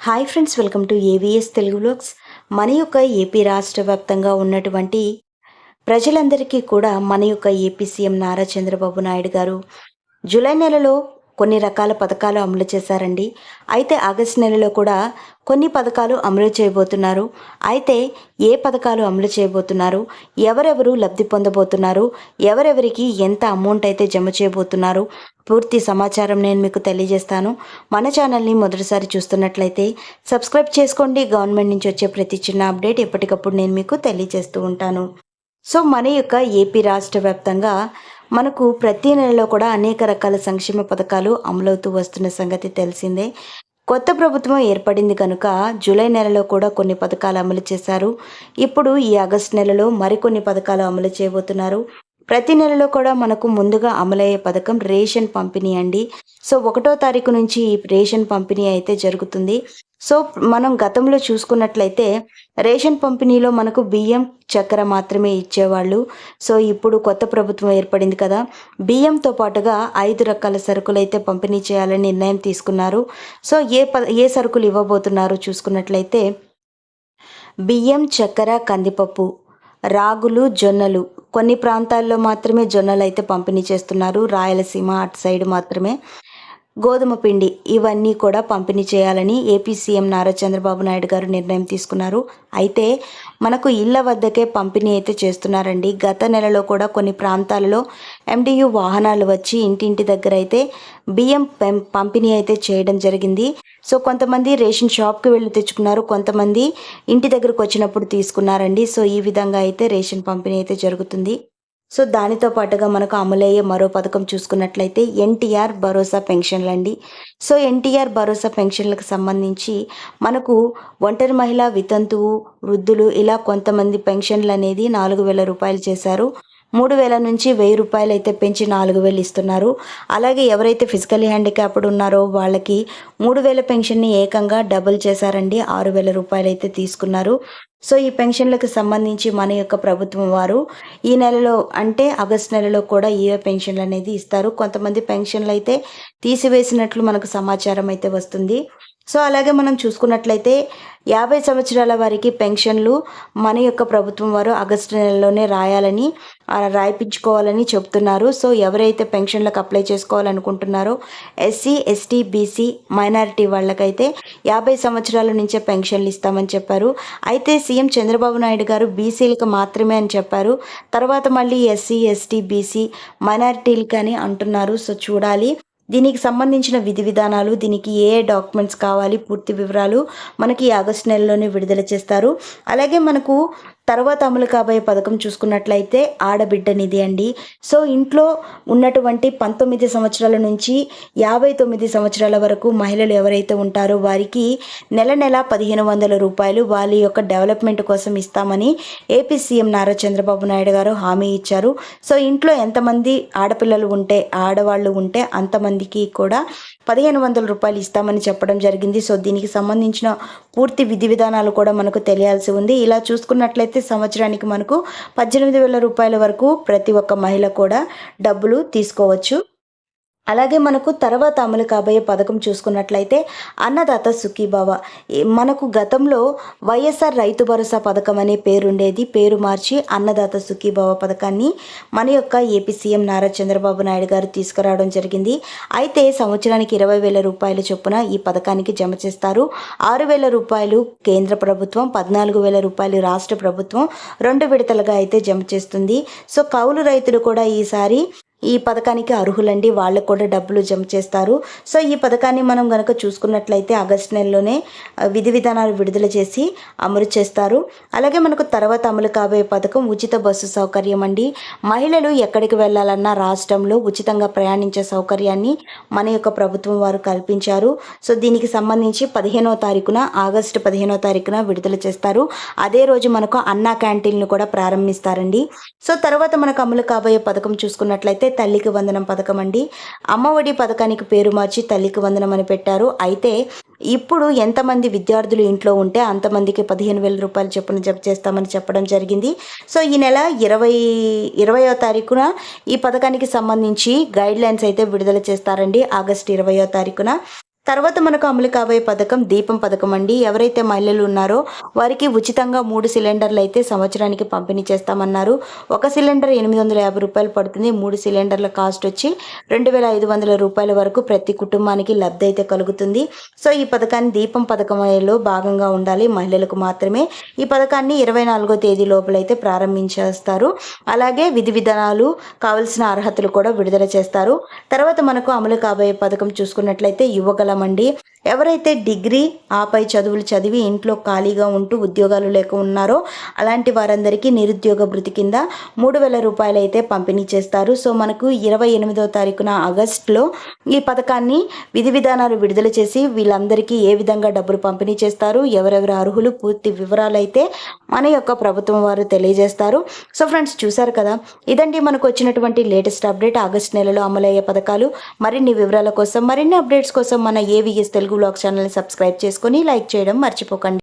Hi friends, welcome to AVS Telugu vlogs. మన యొక్క AP రాష్ట్ర వ్యాప్తంగా ఉన్నటువంటి ప్రజలందరికీ కూడా మన యొక్క ఏపీ సీఎం నారా చంద్రబాబు నాయుడు గారు జూలై నెలలో కొన్ని రకాల పథకాలు అమలు చేశారండి. అయితే ఆగస్టు నెలలో కూడా కొన్ని పథకాలు అమలు చేయబోతున్నారు. అయితే ఏ పథకాలు అమలు చేయబోతున్నారు, ఎవరెవరు లబ్ధి పొందబోతున్నారు, ఎవరెవరికి ఎంత అమౌంట్ అయితే జమ చేయబోతున్నారు, పూర్తి సమాచారం నేను మీకు తెలియజేస్తాను. మన ఛానల్ని మొదటిసారి చూస్తున్నట్లయితే సబ్స్క్రైబ్ చేసుకోండి. గవర్నమెంట్ నుంచి వచ్చే ప్రతి చిన్న అప్డేట్ ఎప్పటికప్పుడు నేను మీకు తెలియజేస్తూ ఉంటాను. సో మన యొక్క ఏపీ రాష్ట్ర వ్యాప్తంగా మనకు ప్రతి నెలలో కూడా అనేక రకాల సంక్షేమ పథకాలు అమలవుతూ వస్తున్న సంగతి తెలిసిందే. కొత్త ప్రభుత్వం ఏర్పడింది కనుక జూలై నెలలో కూడా కొన్ని పథకాలు అమలు చేశారు. ఇప్పుడు ఈ ఆగస్టు నెలలో మరికొన్ని పథకాలు అమలు చేయబోతున్నారు. ప్రతి నెలలో కూడా మనకు ముందుగా అమలయ్యే పథకం రేషన్ పంపిణీ అండి. సో 1వ తారీఖు నుంచి ఈ రేషన్ పంపిణీ అయితే జరుగుతుంది. సో మనం గతంలో చూసుకున్నట్లయితే రేషన్ పంపిణీలో మనకు బియ్యం, చక్కెర మాత్రమే ఇచ్చేవాళ్ళు. సో ఇప్పుడు కొత్త ప్రభుత్వం ఏర్పడింది కదా, బియ్యంతో పాటుగా 5 రకాల సరుకులు అయితే పంపిణీ చేయాలని నిర్ణయం తీసుకున్నారు. సో ఏ సరుకులు ఇవ్వబోతున్నారు చూసుకున్నట్లయితే బియ్యం, చక్కెర, కందిపప్పు, రాగులు, జొన్నలు. కొన్ని ప్రాంతాల్లో మాత్రమే జొన్నలు అయితే పంపిణీ చేస్తున్నారు. రాయలసీమ అటు సైడ్ మాత్రమే గోధుమ పిండి, ఇవన్నీ కూడా పంపిణీ చేయాలని ఏపీ సీఎం నారా చంద్రబాబు నాయుడు గారు నిర్ణయం తీసుకున్నారు. అయితే మనకు ఇళ్ల వద్దకే పంపిణీ అయితే చేస్తున్నారండి. గత నెలలో కూడా కొన్ని ప్రాంతాలలో ఎండియు వాహనాలు వచ్చి ఇంటింటి దగ్గర అయితే బియ్యం పంపిణీ అయితే చేయడం జరిగింది. సో కొంతమంది రేషన్ షాప్కి వెళ్ళి తెచ్చుకున్నారు, కొంతమంది ఇంటి దగ్గరకు వచ్చినప్పుడు తీసుకున్నారండి. సో ఈ విధంగా అయితే రేషన్ పంపిణీ అయితే జరుగుతుంది. సో దానితో పాటుగా మనకు అమలయ్యే మరో పథకం చూసుకున్నట్లయితే ఎన్టీఆర్ భరోసా పెన్షన్లు అండి. సో ఎన్టీఆర్ భరోసా పెన్షన్లకు సంబంధించి మనకు ఒంటరి మహిళ, వితంతువు, వృద్ధులు ఇలా కొంతమంది పెన్షన్లు అనేది 4,000 రూపాయలు చేశారు. 3,000 నుంచి 1,000 రూపాయలు అయితే పెంచి 4,000 ఇస్తున్నారు. అలాగే ఎవరైతే ఫిజికల్లీ హ్యాండిక్యాప్డ్ ఉన్నారో వాళ్ళకి 3,000 పెన్షన్ని ఏకంగా డబుల్ చేశారండి. 6,000 రూపాయలు అయితే తీసుకున్నారు. సో ఈ పెన్షన్లకు సంబంధించి మన యొక్క ప్రభుత్వం వారు ఈ నెలలో అంటే ఆగస్టు నెలలో కూడా ఈ పెన్షన్లు అనేది ఇస్తారు. కొంతమంది పెన్షన్లు అయితే తీసివేసినట్లు మనకు సమాచారం అయితే వస్తుంది. సో అలాగే మనం చూసుకున్నట్లయితే 50 సంవత్సరాల వారికి పెన్షన్లు మన యొక్క ప్రభుత్వం వారు ఆగస్టు నెలలోనే రాయించుకోవాలని చెప్తున్నారు. సో ఎవరైతే పెన్షన్లకు అప్లై చేసుకోవాలనుకుంటున్నారో ఎస్సీ, ఎస్టీ, బీసీ, మైనారిటీ వాళ్ళకైతే 50 సంవత్సరాల నుంచే పెన్షన్లు ఇస్తామని చెప్పారు. అయితే సీఎం చంద్రబాబు నాయుడు గారు బీసీలకు మాత్రమే అని చెప్పారు. తర్వాత మళ్ళీ ఎస్సీ, ఎస్టీ, బీసీ, మైనారిటీలకి అని అంటున్నారు. సో చూడాలి దీనికి సంబంధించిన విధి విధానాలు, దీనికి ఏ డాక్యుమెంట్స్ కావాలి, పూర్తి వివరాలు మనకి ఆగస్టు నెలలోనే విడుదల చేస్తారు. అలాగే మనకు తర్వాత అమలు కాబోయే పథకం చూసుకున్నట్లయితే ఆడబిడ్డ నిధి అండి. సో ఇంట్లో ఉన్నటువంటి 19 సంవత్సరాల నుంచి 59 సంవత్సరాల వరకు మహిళలు ఎవరైతే ఉంటారో వారికి నెల 1,500 రూపాయలు వాళ్ళ యొక్క డెవలప్మెంట్ కోసం ఇస్తామని ఏపీ సీఎం నారా చంద్రబాబు నాయుడు గారు హామీ ఇచ్చారు. సో ఇంట్లో ఎంతమంది ఆడపిల్లలు ఉంటే, ఆడవాళ్ళు ఉంటే అంతమందికి కూడా 1,500 రూపాయలు ఇస్తామని చెప్పడం జరిగింది. సో దీనికి సంబంధించిన పూర్తి విధి విధానాలు కూడా మనకు తెలియాల్సి ఉంది. ఇలా చూసుకున్నట్లయితే సంవత్సరానికి మనకు 18,000 రూపాయల వరకు ప్రతి ఒక్క మహిళ కూడా డబ్బులు తీసుకోవచ్చు. అలాగే మనకు తర్వాత అమలు కాబోయే పథకం చూసుకున్నట్లయితే అన్నదాత సుఖీభవ. మనకు గతంలో వైఎస్ఆర్ రైతు భరోసా పథకం అనే పేరుండేది, పేరు మార్చి అన్నదాత సుఖీభవ పథకాన్ని మన యొక్క ఏపీ సీఎం నారా చంద్రబాబు నాయుడు గారు తీసుకురావడం జరిగింది. అయితే సంవత్సరానికి 20,000 రూపాయల చొప్పున ఈ పథకానికి జమ చేస్తారు. 6,000 రూపాయలు కేంద్ర ప్రభుత్వం, 14,000 రూపాయలు రాష్ట్ర ప్రభుత్వం 2 విడతలుగా అయితే జమ చేస్తుంది. సో కౌలు రైతులు కూడా ఈసారి ఈ పథకానికి అర్హులండి, వాళ్ళకు కూడా డబ్బులు జమ చేస్తారు. సో ఈ పథకాన్ని మనం కనుక చూసుకున్నట్లయితే ఆగస్టు నెలలోనే విధి విధానాలు విడుదల చేసి అమలు చేస్తారు. అలాగే మనకు తర్వాత అమలు కాబోయే పథకం ఉచిత బస్సు సౌకర్యం అండి. మహిళలు ఎక్కడికి వెళ్ళాలన్నా రాష్ట్రంలో ఉచితంగా ప్రయాణించే సౌకర్యాన్ని మన యొక్క ప్రభుత్వం వారు కల్పించారు. సో దీనికి సంబంధించి ఆగస్టు 15వ తారీఖున విడుదల చేస్తారు. అదే రోజు మనకు అన్నా క్యాంటీన్లు కూడా ప్రారంభిస్తారండి. సో తర్వాత మనకు అమలు కాబోయే పథకం చూసుకున్నట్లయితే తల్లికి వందనం పథకం అండి. అమ్మఒడి పథకానికి పేరు మార్చి తల్లికి వందనం అని పెట్టారు. అయితే ఇప్పుడు ఎంతమంది విద్యార్థులు ఇంట్లో ఉంటే అంతమందికి 15,000 రూపాయలు చొప్పున జమ చేస్తామని చెప్పడం జరిగింది. సో ఈ నెల 20వ తారీఖున ఈ పథకానికి సంబంధించి గైడ్ లైన్స్ అయితే విడుదల చేస్తారండి. ఆగస్టు 20వ తారీఖున తర్వాత మనకు అమలు కాబోయే పథకం దీపం పథకం అండి. ఎవరైతే మహిళలు ఉన్నారో వారికి ఉచితంగా 3 సిలిండర్లు అయితే సంవత్సరానికి పంపిణీ చేస్తామన్నారు. ఒక సిలిండర్ రూ. 850 పడుతుంది. 3 సిలిండర్ల కాస్ట్ వచ్చి రూ. 2500 వరకు ప్రతి కుటుంబానికి లబ్ధి అయితే కలుగుతుంది. సో ఈ పథకాన్ని దీపం పథకంలో భాగంగా ఉండాలి. మహిళలకు మాత్రమే ఈ పథకాన్ని 24వ తేదీ లోపలైతే ప్రారంభించేస్తారు. అలాగే విధి విధానాలు, కావలసిన అర్హతలు కూడా విడుదల చేస్తారు. తర్వాత మనకు అమలు కాబోయే పథకం చూసుకున్నట్లయితే యువగలమండి. ఎవరైతే డిగ్రీ ఆపై చదువులు చదివి ఇంట్లో ఖాళీగా ఉంటూ ఉద్యోగాలు లేక ఉన్నారో అలాంటి వారందరికీ నిరుద్యోగ భృతి కింద 3000 రూపాయలు అయితే పంపిణీ చేస్తారు. సో మనకు 28వ తారీఖున ఆగస్టులో ఈ పథకాన్ని విధి విధానాలు విడుదల చేసి వీళ్ళందరికీ ఏ విధంగా డబ్బులు పంపిణీ చేస్తారు, ఎవరెవరు అర్హులు, పూర్తి వివరాలు అయితే మన యొక్క ప్రభుత్వం వారు తెలియజేస్తారు. సో ఫ్రెండ్స్, చూసారు కదా, ఇదండి మనకు వచ్చినటువంటి లేటెస్ట్ అప్డేట్. ఆగస్టు నెలలో అమలయ్యే పథకాలు. మరిన్ని వివరాల కోసం, మరిన్ని అప్డేట్స్ కోసం మన ఏవిఎస్ తెలుగు వ్లాగ్స్ ఛానల్ని సబ్స్క్రైబ్ చేసుకొని లైక్ చేయడం మర్చిపోకండి.